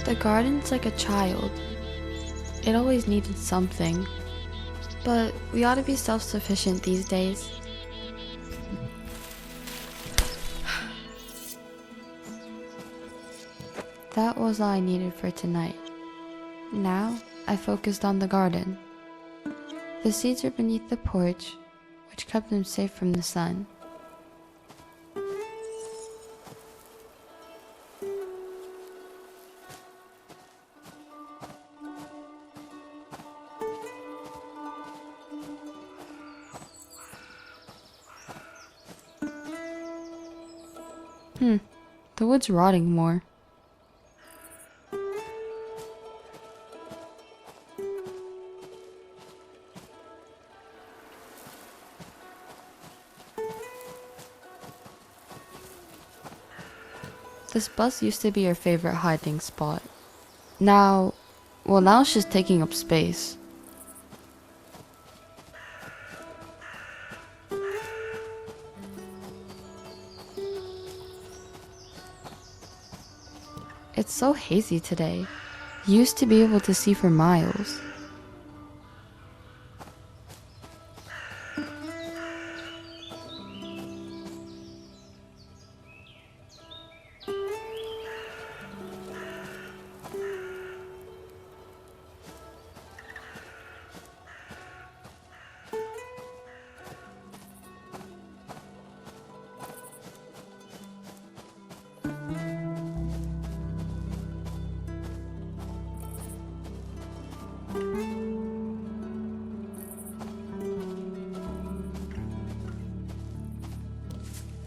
The garden's like a child. It always needed something. But we ought to be self-sufficient these days. That was all I needed for tonight. Now, I focused on the garden. The seeds are beneath the porch, which kept them safe from the sun. The wood's rotting more. This bus used to be your favorite hiding spot. Now it's just taking up space. It's so hazy today. You used to be able to see for miles.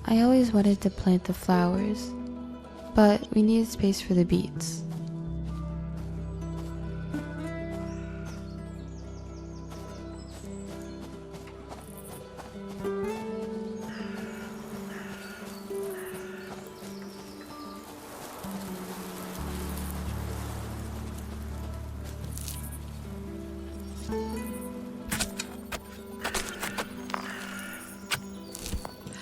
I always wanted to plant the flowers, but we needed space for the beets.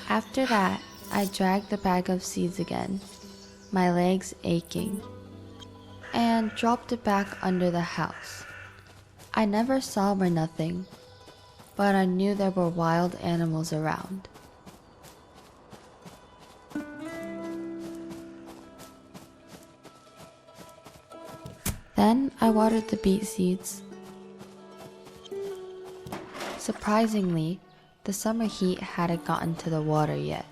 After that, I dragged the bag of seeds again, my legs aching, and dropped it back under the house. I never saw them or nothing, but I knew there were wild animals around. Then I watered the beet seeds. Surprisingly, the summer heat hadn't gotten to the water yet.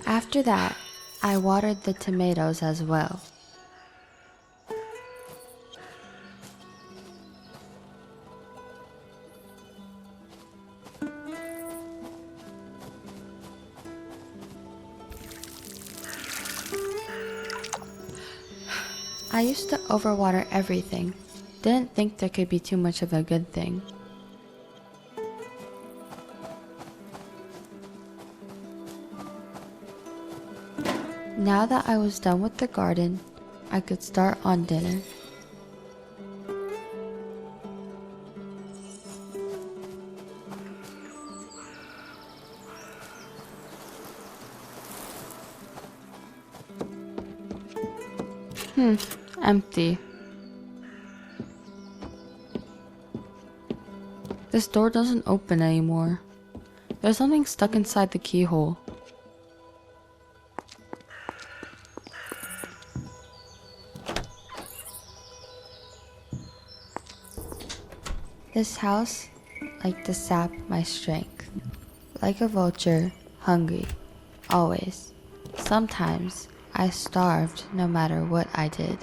After that, I watered the tomatoes as well. I used to overwater everything. Didn't think there could be too much of a good thing. Now that I was done with the garden, I could start on dinner. Empty. This door doesn't open anymore. There's something stuck inside the keyhole. This house liked to sap my strength. Like a vulture, hungry, always. Sometimes I starved no matter what I did.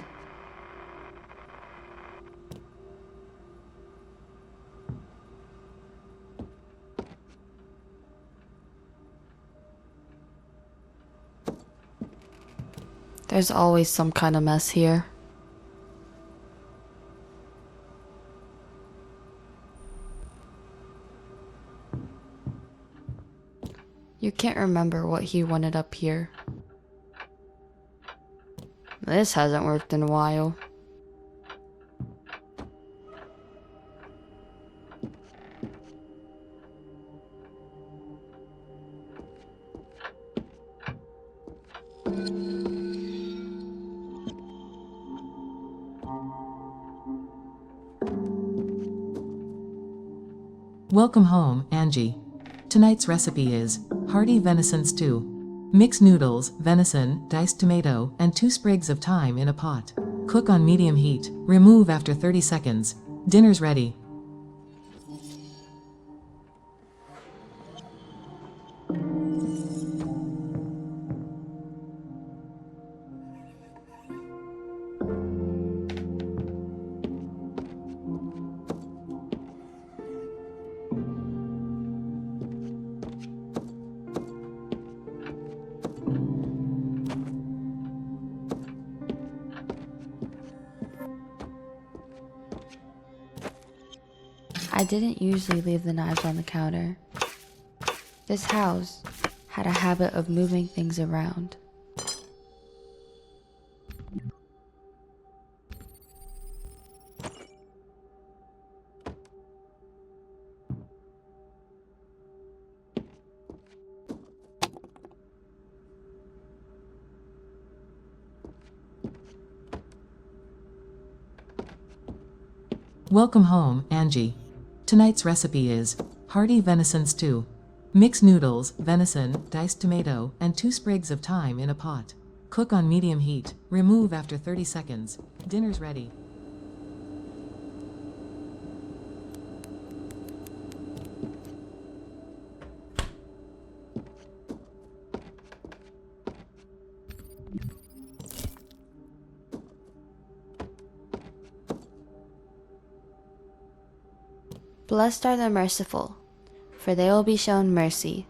There's always some kind of mess here. You can't remember what he wanted up here. This hasn't worked in a while. Welcome home, Angie. Tonight's recipe is hearty venison stew. Mix noodles, venison, diced tomato, and 2 sprigs of thyme in a pot. Cook on medium heat. Remove after 30 seconds. Dinner's ready. I didn't usually leave the knives on the counter. This house had a habit of moving things around. Welcome home, Angie. Tonight's recipe is hearty venison stew. Mix noodles, venison, diced tomato, and 2 sprigs of thyme in a pot. Cook on medium heat. Remove after 30 seconds. Dinner's ready. Blessed are the merciful, for they will be shown mercy.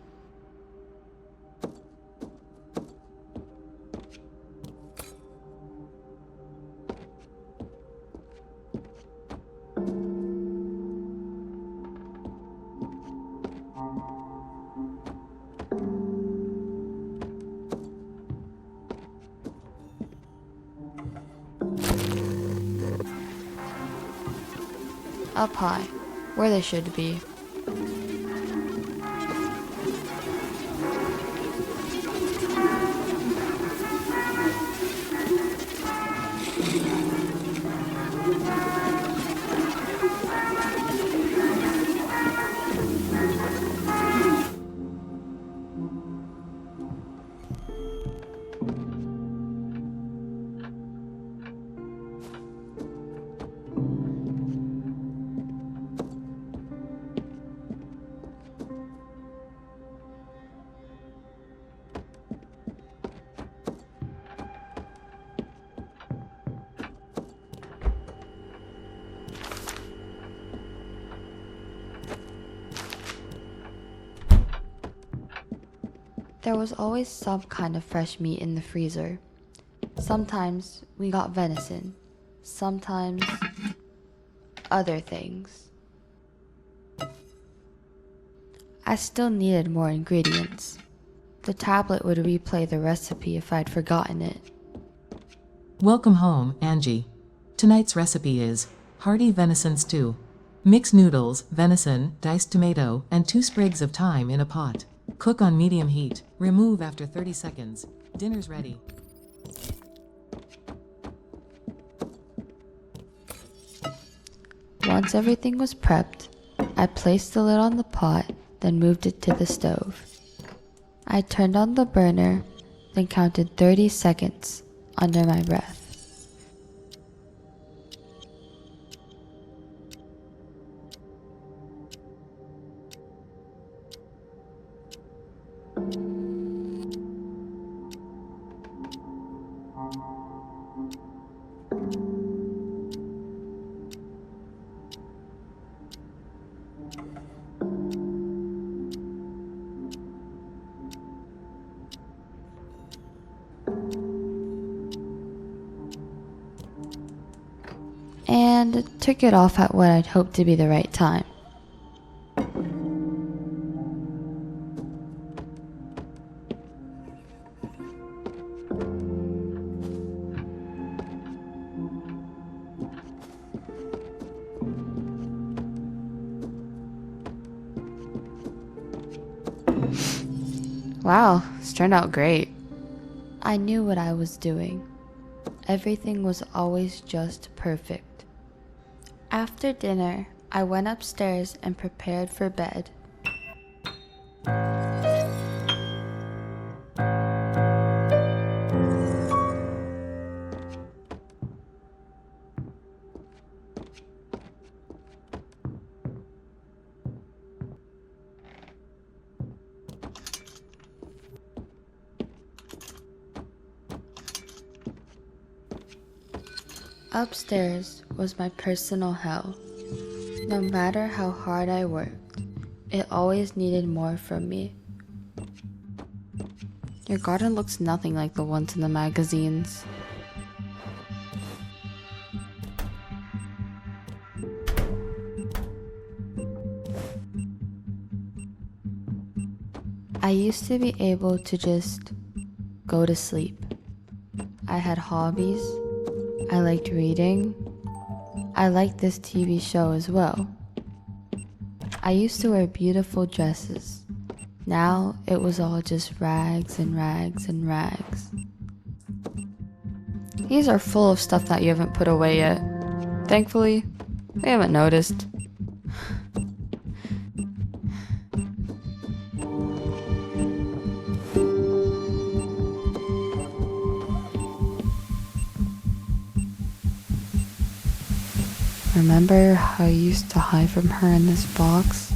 Up high, where they should be. There was always some kind of fresh meat in the freezer. Sometimes we got venison, sometimes other things. I still needed more ingredients. The tablet would replay the recipe if I'd forgotten it. Welcome home, Angie. Tonight's recipe is hearty venison stew. Mix noodles, venison, diced tomato, and 2 sprigs of thyme in a pot. Cook on medium heat. Remove after 30 seconds. Dinner's ready. Once everything was prepped, I placed the lid on the pot, then moved it to the stove. I turned on the burner, then counted 30 seconds under my breath. And took it off at what I'd hoped to be the right time. Wow, this turned out great. I knew what I was doing. Everything was always just perfect. After dinner, I went upstairs and prepared for bed. Upstairs was my personal hell. No matter how hard I worked, it always needed more from me. Your garden looks nothing like the ones in the magazines. I used to be able to just go to sleep. I had hobbies. I liked reading. I liked this TV show as well. I used to wear beautiful dresses. Now it was all just rags and rags and rags. These are full of stuff that you haven't put away yet. Thankfully, they haven't noticed. Remember how I used to hide from her in this box?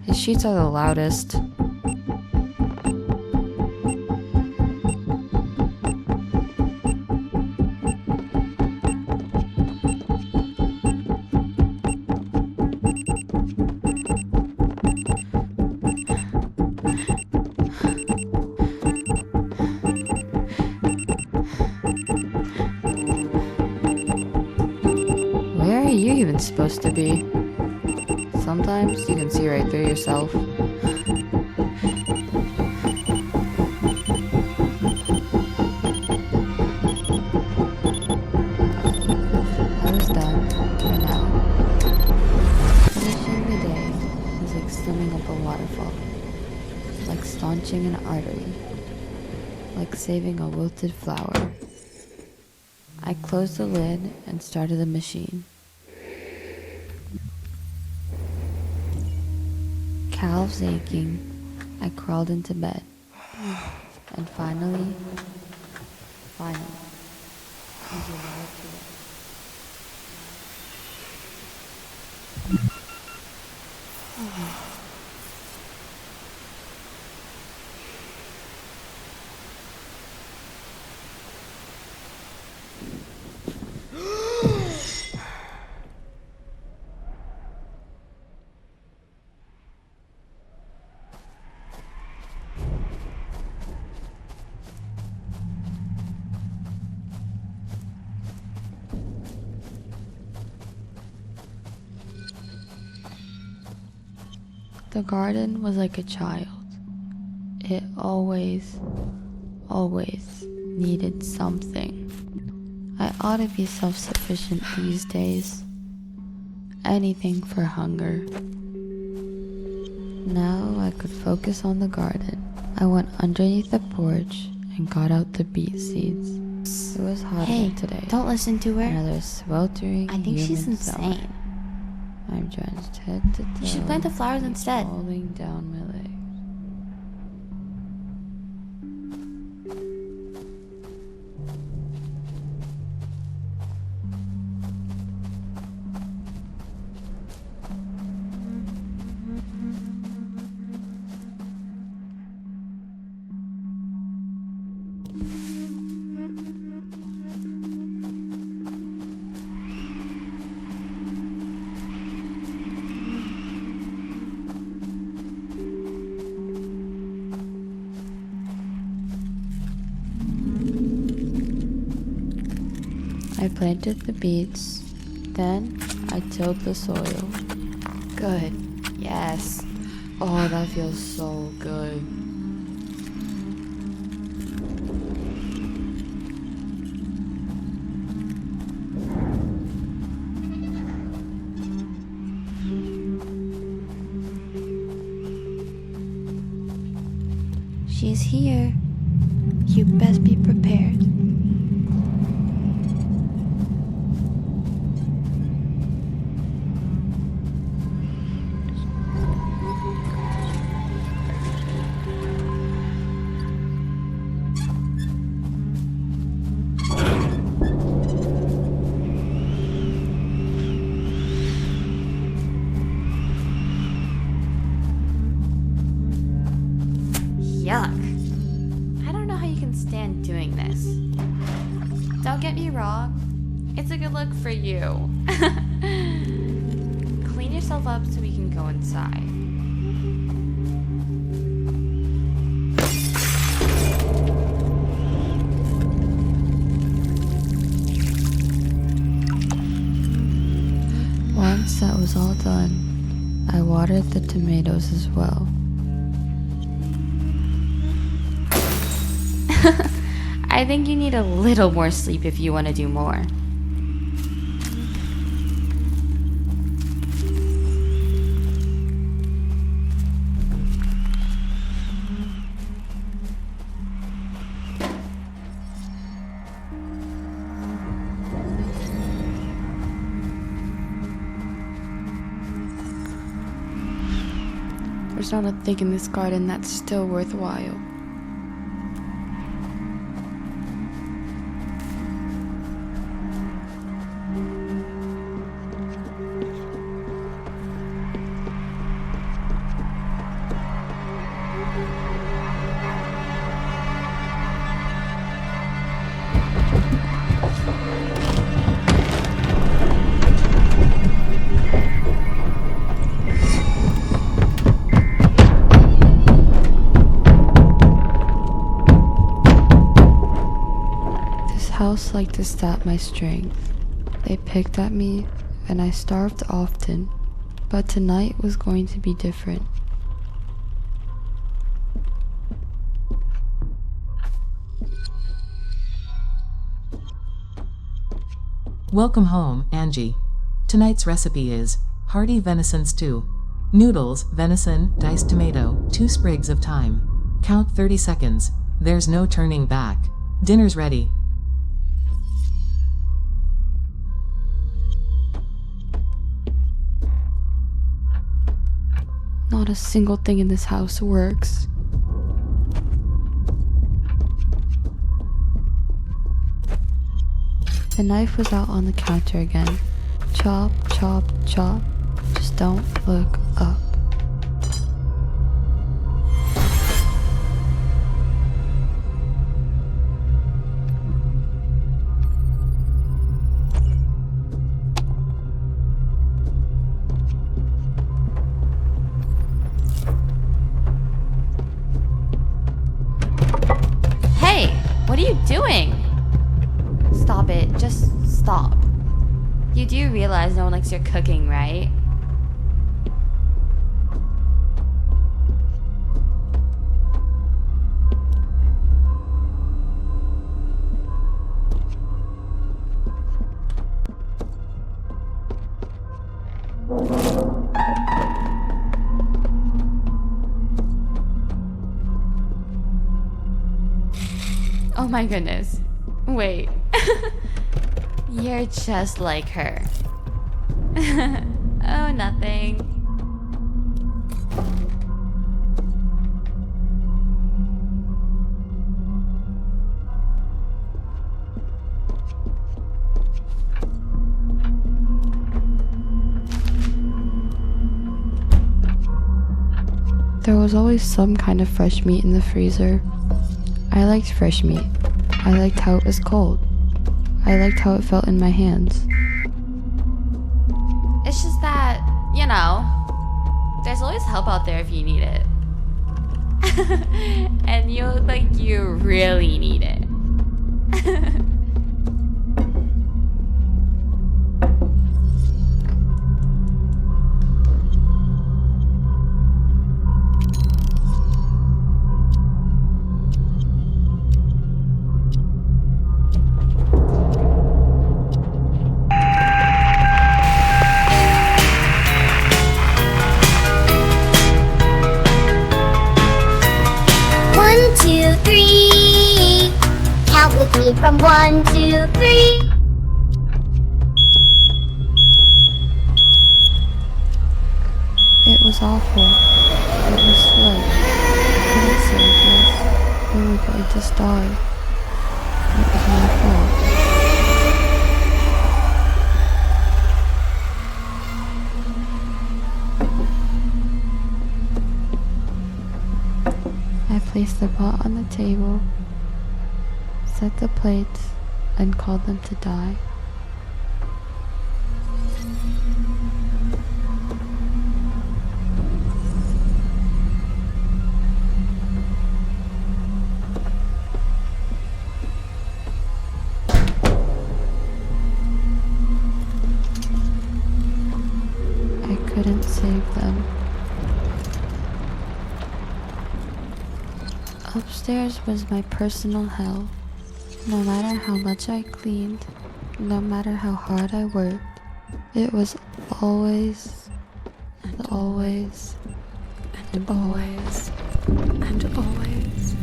His sheets are the loudest. Where are you even supposed to be? Sometimes you can see right through yourself. I was done for now. Finishing the day was like swimming up a waterfall, like staunching an artery, like saving a wilted flower. I closed the lid and started the machine. Calves aching, I crawled into bed. And finally, the garden was like a child. It always needed something. I ought to be self-sufficient these days. Anything for hunger. Now I could focus on the garden. I went underneath the porch and got out the beet seeds. It was hot Hey, today. don't listen to her. Another sweltering I think human she's summer. insane. I'm drenched head to toe. You should plant the flowers instead. Falling down my legs. I planted the beets, then I tilled the soil. Good, yes. Oh, that feels so good. She's here. You best be prepared. Yuck. I don't know how you can stand doing this. Don't get me wrong, it's a good look for you. Clean yourself up so we can go inside. Once that was all done, I watered the tomatoes as well. I think you need a little more sleep if you want to do more. There's not a thing in this garden that's still worthwhile. House liked to sap my strength. They picked at me, and I starved often, but tonight was going to be different. Welcome home, Angie. Tonight's recipe is hearty venison stew. Noodles, venison, diced tomato, 2 sprigs of thyme. Count 30 seconds. There's no turning back. Dinner's ready. Not a single thing in this house works. The knife was out on the counter again. Chop, chop, chop. Just don't look up. Hey, what are you doing? Stop it, just stop. You do realize no one likes your cooking, right? Oh my goodness. Wait. You're just like her. Oh, nothing. There was always some kind of fresh meat in the freezer. I liked fresh meat. I liked how it was cold. I liked how it felt in my hands. It's just that, there's always help out there if you need it. And you look like you really need it. One, two, three. Count with me from 1, 2, 3. It was awful. It was slow. I couldn't save this. We were going to starve. It was my fault. I placed the pot on the table, set the plates, and called them to die. I couldn't save them. Upstairs was my personal hell. No matter how much I cleaned, no matter how hard I worked, it was always, and always, and always, and always,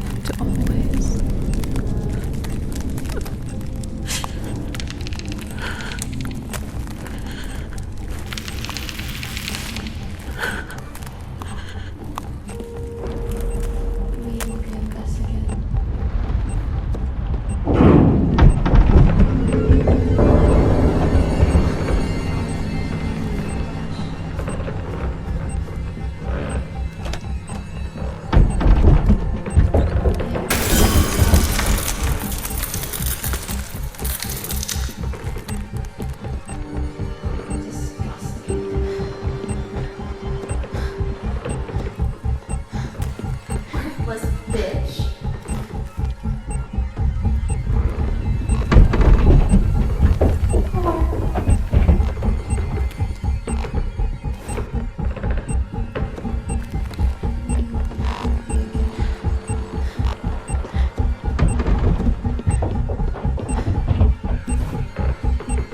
and always. We need to investigate. Worthless bitch.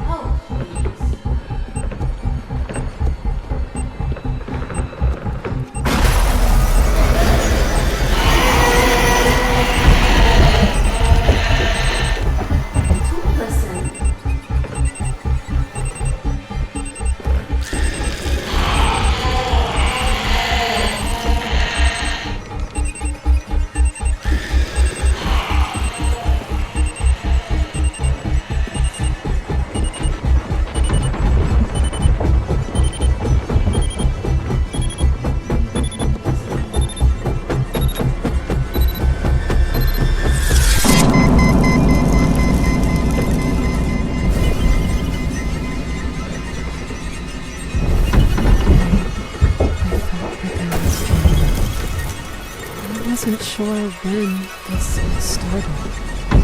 Oh, please. Listen. I wasn't sure when this started. I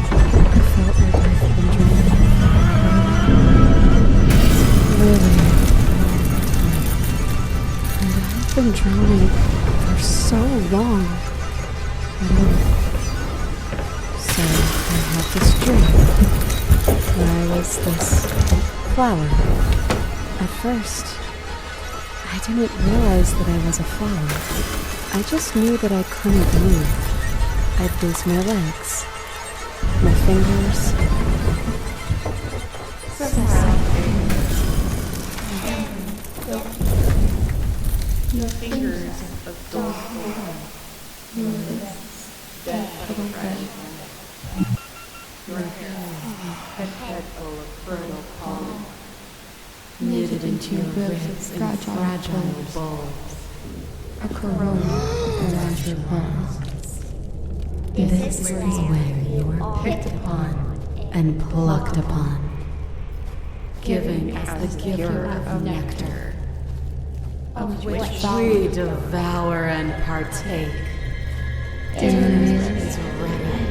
felt like I've been drowning. Really long time. And I've been drowning for so long. I don't know. So I had this dream where I was this flower. At first, I didn't realize that I was a flower. I just knew that I couldn't move. I'd lose my legs, my fingers. So sad. knitted into ribs and fragile bulbs, a corona around your bones. This is where you are picked upon and plucked upon, given as the giver of nectar, of which we devour and partake. Dinner is ready.